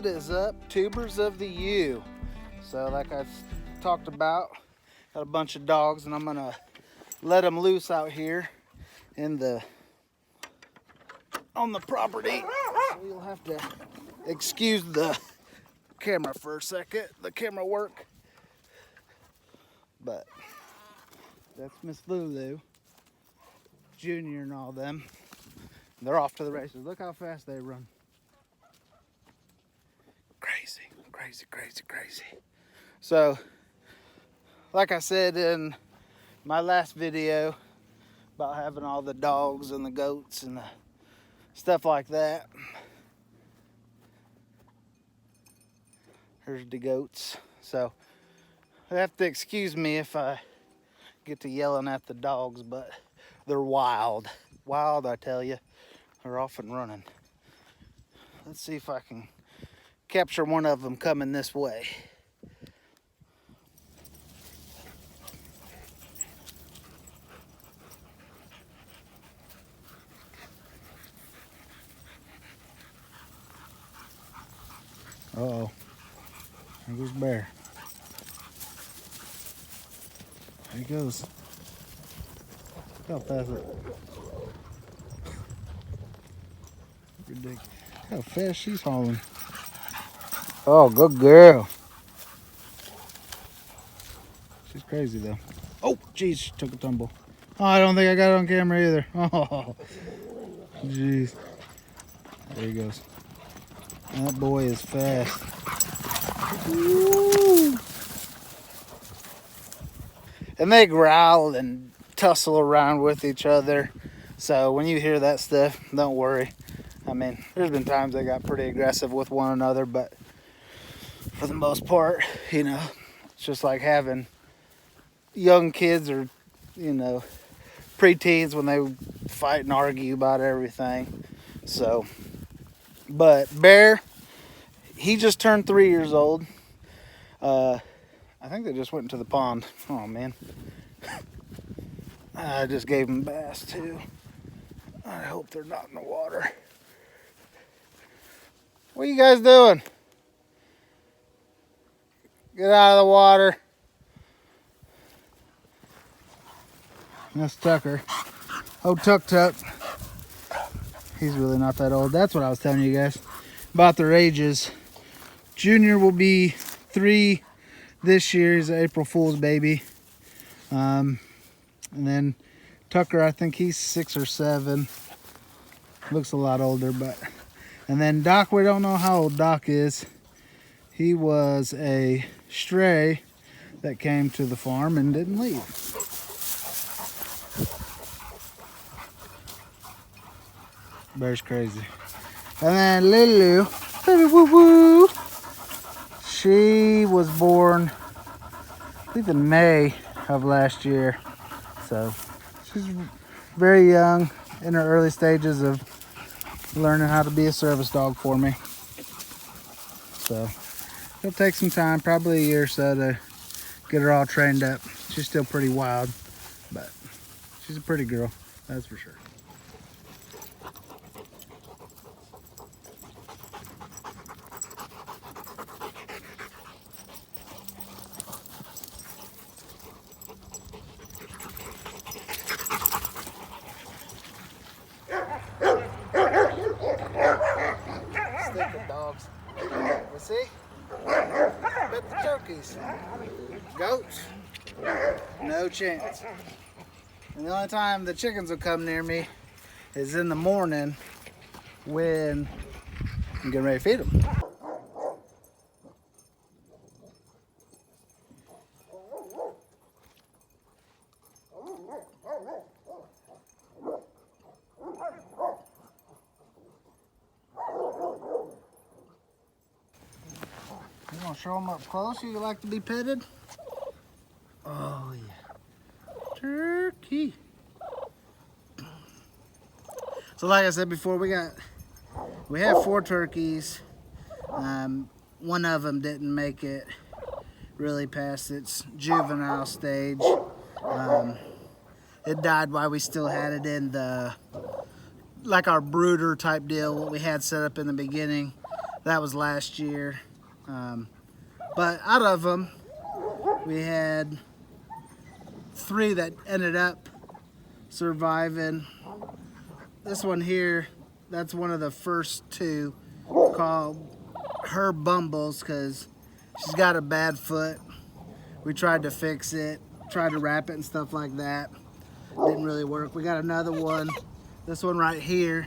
What is up, tubers of the U? So like I talked about, got a bunch of dogs and I'm gonna let them loose out here on the property. So you'll have to excuse the camera for a second, the camera work. But that's Miss Lulu, Junior and all them. They're off to the races. Look how fast they run. Crazy, crazy, crazy, crazy. So, like I said in my last video about having all the dogs and the goats and the stuff like that. Here's the goats. So, you have to excuse me if I get to yelling at the dogs, but they're wild. Wild, I tell you. They're off and running. Let's see if I can capture one of them coming this way. Uh-oh. There goes Bear. There he goes. Look how fast it. Ridiculous. Look how fast she's hauling. Oh, good girl. She's crazy though. Oh, geez, she took a tumble. Oh, I don't think I got it on camera either. Oh, jeez. There he goes. That boy is fast. Woo. And they growl and tussle around with each other. So when you hear that stuff, don't worry. I mean, there's been times they got pretty aggressive with one another, but for the most part, you know, it's just like having young kids or, you know, preteens when they fight and argue about everything. So, but Bear, he just turned 3 years old. I think they just went into the pond. Oh man. I just gave him bass too. I hope they're not in the water. What are you guys doing? Get out of the water. That's Tucker. Oh, Tuck. He's really not that old. That's what I was telling you guys about their ages. Junior will be 3 this year. He's an April Fool's baby. And then Tucker, I think he's 6 or 7. Looks a lot older, but. And then Doc, we don't know how old Doc is. He was a stray that came to the farm and didn't leave. Bear's crazy. And then Lulu, baby woo woo, she was born, I think in May of last year. So she's very young, in her early stages of learning how to be a service dog for me. So it'll take some time, probably a year or so to get her all trained up. She's still pretty wild, but she's a pretty girl, that's for sure. Stupid dogs. You see? But the turkeys. Goats. No chance. And the only time the chickens will come near me is in the morning when I'm getting ready to feed them. You want to show them up close? You like to be petted? Oh yeah. Turkey. So like I said before, we have 4 turkeys. One of them didn't make it really past its juvenile stage. It died while we still had it in the, like our brooder type deal, what we had set up in the beginning. That was last year. But out of them, we had 3 that ended up surviving. This one here, that's one of the first 2, called her Bumbles, because she's got a bad foot. We tried to fix it, tried to wrap it and stuff like that. Didn't really work. We got another one. This one right here,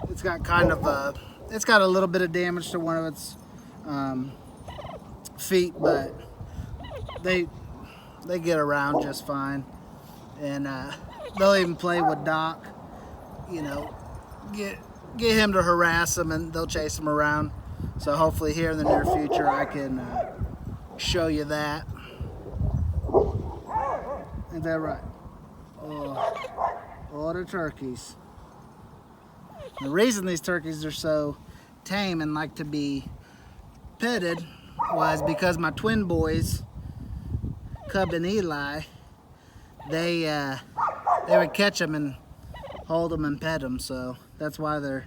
it's got kind of it's got a little bit of damage to one of its feet, but they get around just fine. And they'll even play with Doc, you know, get him to harass them, and they'll chase him around. So hopefully here in the near future I can show you that. Isn't that right? Oh, all the turkeys. The reason these turkeys are so tame and like to be petted was because my twin boys, Cub and Eli, they would catch them and hold them and pet them. So that's why they're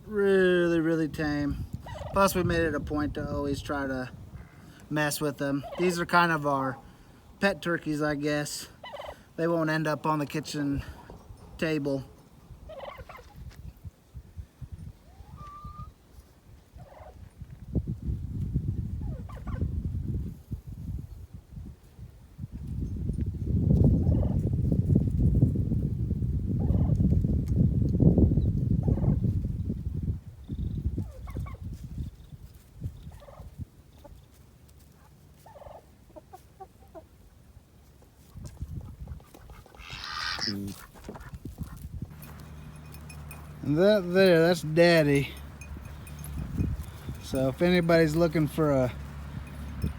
really, really tame. Plus, we made it a point to always try to mess with them. These are kind of our pet turkeys, I guess. They won't end up on the kitchen table. And that there, that's Daddy. So if anybody's looking for a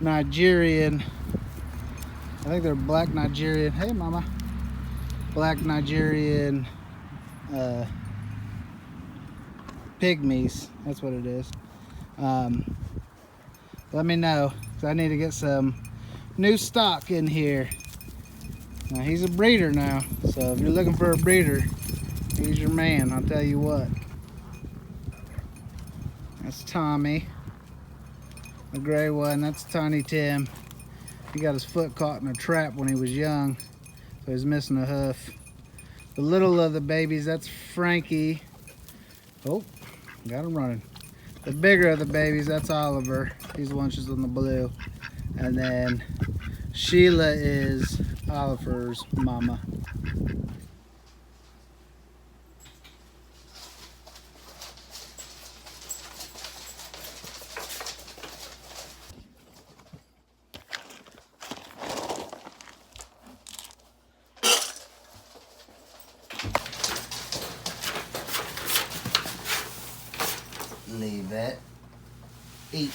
Nigerian, I think they're black Nigerian. Hey, Mama. Black Nigerian pygmies. That's what it is. Let me know, because I need to get some new stock in here. Now, he's a breeder now, so if you're looking for a breeder, he's your man, I'll tell you what. That's Tommy, the gray one. That's Tiny Tim. He got his foot caught in a trap when he was young, so he's missing a hoof. The little of the babies, that's Frankie. Oh, got him running. The bigger of the babies, that's Oliver. He's the one she's on the blue. And then Sheila is Oliver's mama. Leave it. Eat.